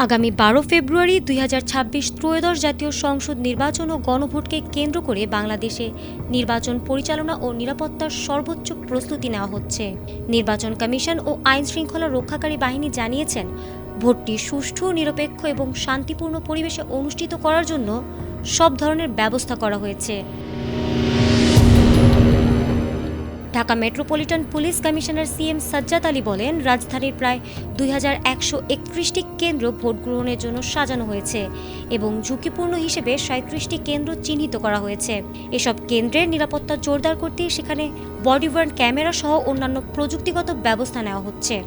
আগামী ১২ ফেব্রুয়ারি ২০২৬ ত্রয়োদশ জাতীয় সংসদ নির্বাচন ও গণভোটকে কেন্দ্র করে বাংলাদেশে নির্বাচন পরিচালনা ও নিরাপত্তার সর্বোচ্চ প্রস্তুতি নেওয়া হচ্ছে। নির্বাচন কমিশন ও আইনশৃঙ্খলা রক্ষাকারী বাহিনী জানিয়েছেন, ভোটটি সুষ্ঠু, নিরপেক্ষ এবং শান্তিপূর্ণ পরিবেশে অনুষ্ঠিত করার জন্য সব ধরনের ব্যবস্থা করা হয়েছে। Dhaka metropolitan police commissioner CM Sajjad Ali বলেন, রাজধানীর প্রায় ২১৩১টি কেন্দ্র ভোট গ্রহণের জন্য সাজানো হয়েছে এবং ঝুঁকিপূর্ণ হিসেবে ৩৭টি কেন্দ্র চিহ্নিত করা হয়েছে। এসব কেন্দ্রের নিরাপত্তা জোরদার করতে সেখানে বডিওয়ার্ন ক্যামেরা সহ অন্যান্য প্রযুক্তিগত ব্যবস্থা নেওয়া হচ্ছে।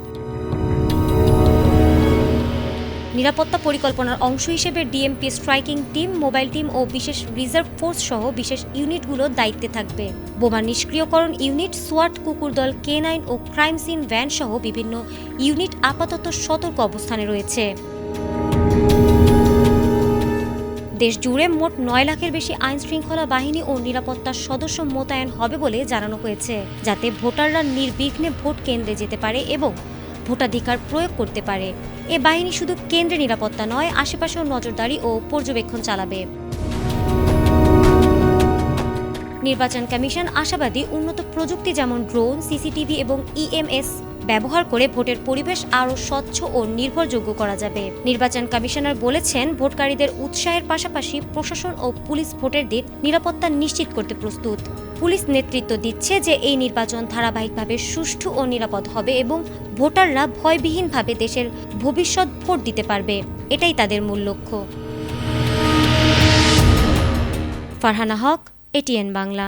নিরাপত্তা পরিকল্পনার অংশ হিসেবে DMP striking team, mobile team ও বিশেষ রিজার্ভ ফোর্স সহ বিশেষ ইউনিটগুলো দায়িত্বে থাকবে। বোমা নিষ্ক্রিয়করণ ইউনিট, সোয়াট, কুকুরদল, K9 ও ক্রাইম সিন ভ্যান সহ বিভিন্ন ইউনিট আপাতত সতর্ক অবস্থানে রয়েছে। দেশ জুড়ে মোট ৯ লাখের বেশি আইনশৃঙ্খলা বাহিনী ও নিরাপত্তা সদস্য মোতায়েন হবে বলে জানানো হয়েছে, যাতে ভোটাররা নির্বিঘ্নে ভোট কেন্দ্রে যেতে পারে এবং ভোটাধিকার প্রয়োগ করতে পারে। এ বাহিনী শুধু কেন্দ্রে নিরাপত্তা নয়, আশেপাশেও নজরদারি ও পর্যবেক্ষণ চালাবে। নির্বাচন কমিশন আশাবাদী, উন্নত প্রযুক্তি যেমন ড্রোন, সিসিটিভি এবং ইএমএস ব্যবহার করে ভোটের পরিবেশ আরও স্বচ্ছ ও নির্ভরযোগ্য করা যাবে। নির্বাচন কমিশনার বলেছেন, ভোটকারীদের উৎসাহের পাশাপাশি প্রশাসন ও পুলিশ ভোটারদের নিরাপত্তা নিশ্চিত করতে প্রস্তুত। পুলিশ নেতৃত্ব দিচ্ছে যে এই নির্বাচন ধারাবাহিকভাবে সুষ্ঠু ও নিরাপদ হবে এবং ভোটাররা ভয়বিহীনভাবে দেশের ভবিষ্যৎ ভোট দিতে পারবে। এটাই তাদের মূল লক্ষ্য। ফারহানা হক, এটিএন বাংলা।